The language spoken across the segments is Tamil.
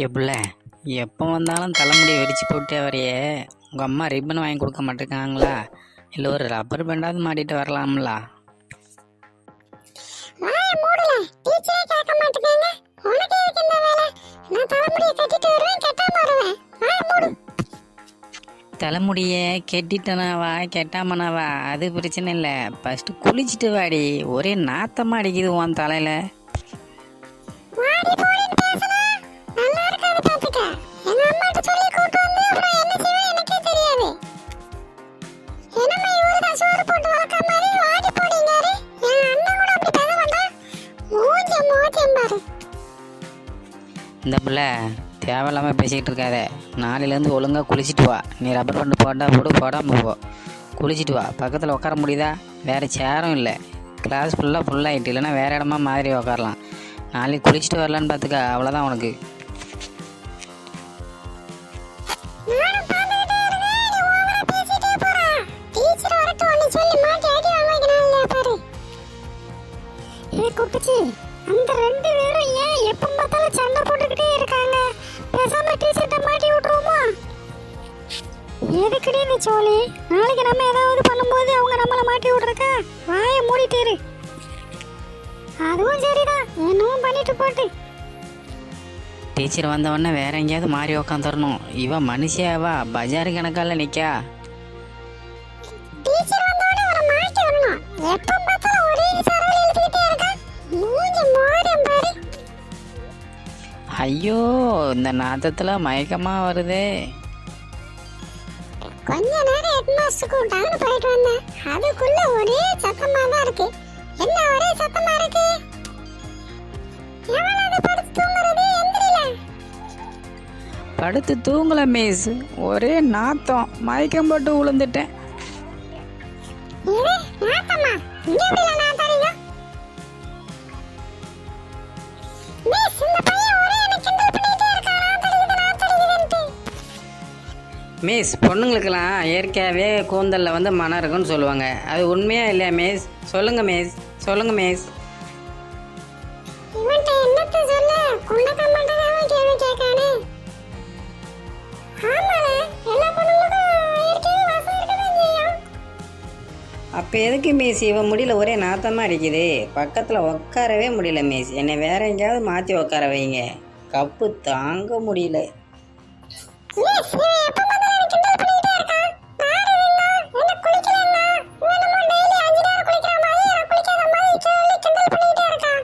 எப்படில எப்போ வந்தாலும் தலைமுடியை விரிச்சு போட்டு வரையே உங்கள் அம்மா ரிப்பன் வாங்கி கொடுக்க மாட்டேங்காங்களா? இல்லை ஒரு ரப்பர் பேண்டாவது மாட்டிட்டு வரலாம்ல? தலைமுடியை கெட்டிட்டனாவா கெட்டாமனாவா அது பிரச்சனை இல்லை, ஃபஸ்ட்டு குளிச்சுட்டு வாடி. ஒரே நாத்தமாக அடிக்குது உன் தலையில். இந்த பிள்ளை தேவையில்லாமல் பேசிக்கிட்டு இருக்காத. நாளையிலேருந்து ஒழுங்காக குளிச்சுட்டு வா. நீ ரப்பர் பேண்ட் போட்டால் போடு, போடாமல் போ. குளிச்சுட்டு வா. பக்கத்தில் உட்கார முடியுதா? வேறு சேரும் இல்லை. கிளாஸ் ஃபுல்லாகிட்டு, இல்லைன்னா வேறு இடமா மாதிரி உட்காரலாம். நாளைக்கு குளிச்சுட்டு வரலான்னு பார்த்துக்க, அவ்வளோதான் உனக்கு. அந்த ரெண்டு பேரும் ஏன் எப்ப பார்த்தாலும் சண்டை போட்டுக்கிட்டே இருக்காங்க? பேசாம டீச்சர்ட்ட மாட்டி விட்டுருவோமா? எதுக்குடி இந்த சோழி? நாளைக்கு நம்ம ஏதாவது பண்ணும்போது அவங்க நம்மளை மாட்டி விட்றக்கா? வாயை மூடிட்டு இரு. அதுவும் சரிதான், என்னவும் பண்ணிட்டு போட்டு. டீச்சர் வந்தவொடனே வேற எங்கேயாவது மாறி உக்காந்துடணும். இவன் மனுஷியாவா பஜாரு கணக்கால நிற்கா? டீச்சர் வந்தவொடனே அவரை மாட்டி விடணும். எப்ப பார்த்தாலும் ஒரே சரவடி எழுதிட்டே இருக்கா. மூஞ்சி மாறியம் பாரு. ஐயோ, இந்த நாத்தத்தில் மயக்கமாக வருதே. கொஞ்ச நேரம் ஹெட்மாஸ்டர் கூப்பிட்டாங்கன்னு போயிட்டு வந்தேன். அதுக்குள்ள ஒரே சத்தமா தான் இருக்கு. என்ன ஒரே சத்தமா இருக்கு? எவ்வளவு படுத்து தூங்குறது? எந்திரில. படுத்து தூங்கல மிஸ், ஒரே நாத்தம், மயக்கம் போட்டு விழுந்துட்டேன். இது நாத்தமா? இங்க எப்படில நாத்தறீங்க? மிஸ், இந்த பையன் ஒரே என்ன கிண்டல் பண்ணிட்டே இருக்கான். நாத்தடிக்குதுன்ட்டு. மிஸ், பொண்ணுங்களுக்கெல்லாம் இயற்கையாகவே கூந்தலில் வந்து மனம் இருக்குன்னு சொல்லுவாங்க. அது உண்மையா இல்லையா மிஸ்? சொல்லுங்கள் மிஸ், சொல்லுங்கள் மிஸ். இவன்ட்ட என்னத்த சொல்ல? குண்டக்க மாட்டேங்காம கேள்வி கேட்கானே. ஆமாண்ணே, எல்லா பொண்ணுங்களுக்கும் இயற்கையாகவே வாசம் இருக்கதான் செய்யும். அப்போ எதுக்கு மிஸ் இவன் முடியல ஒரே நாத்தமாக அடிக்குது? பக்கத்தில் உட்காரவே முடியல மிஸ். என்னை வேற எங்கேயாவது மாற்றி உட்கார வைங்க. கப்பு தாங்க முடியல. மிஸ், இவன் எப்ப பார்த்தாலும் கிண்டல் பண்ணிட்டே இருக்கான். நாடு என்ன? என்ன குளிக்கலன்னா? இவன் நம்ம டெய்லி 5 நேரம் குளிக்கிற மாதிரி நான் குளிக்காத மாதிரி சொல்லி கிண்டல் பண்ணிட்டே இருக்கான்.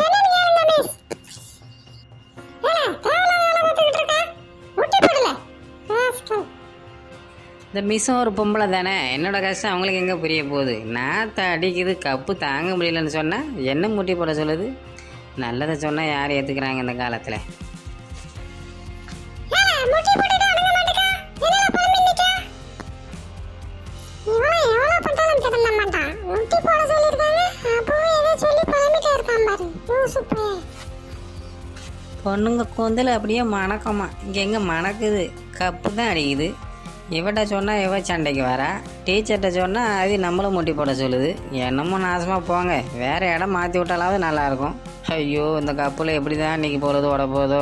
என்னன்னு கேளுங்க மிஸ். தேவையில்லாத வேலை பார்த்துக்கிட்டு இருக்கேன். முட்டி போடல. ராஸ்கல். இந்த மிஸ்ஸும் ஒரு பொம்பளை தானே, என்னோட கஷ்டம் அவங்களுக்கு எங்கே புரிய போகுது? நாத்த அடிக்குது, கப்பு தாங்க முடியலன்னு சொன்னால் என்ன முட்டி போட சொல்லுது? நல்லதை சொன்னால் யார் ஏற்றுக்கிறாங்க இந்த காலத்தில்? முட்டி போட்டுட்டு அடங்க மாட்டேங்க. என்னல பரமி நிக்க? இவன் எவ்வளவு பட்டாலும் திருந்த மாட்டான். முட்டி போட சொல்லிருக்காங்க, அப்பவே ஏதோ சொல்லி பரமிட்டே இருக்கான் பாரு. சூப்பர். பொண்ணுங்க கூந்தல் அப்படியே மணக்கமா, இங்கே எங்கே மணக்குது? கப்பு தான் அடிக்குது. இவட்ட சொன்னால் இவ சண்டைக்கு வரா. டீச்சர்கிட்ட சொன்னால் அது நம்மளும் முட்டி போட சொல்லுது. என்னமோ நாசமாக போங்க, வேறு இடம் மாற்றி விட்டாலாவது நல்லாயிருக்கும். ஐயோ, இந்த கப்பில் எப்படி தான் இன்றைக்கி போகிறது ஓட போதோ?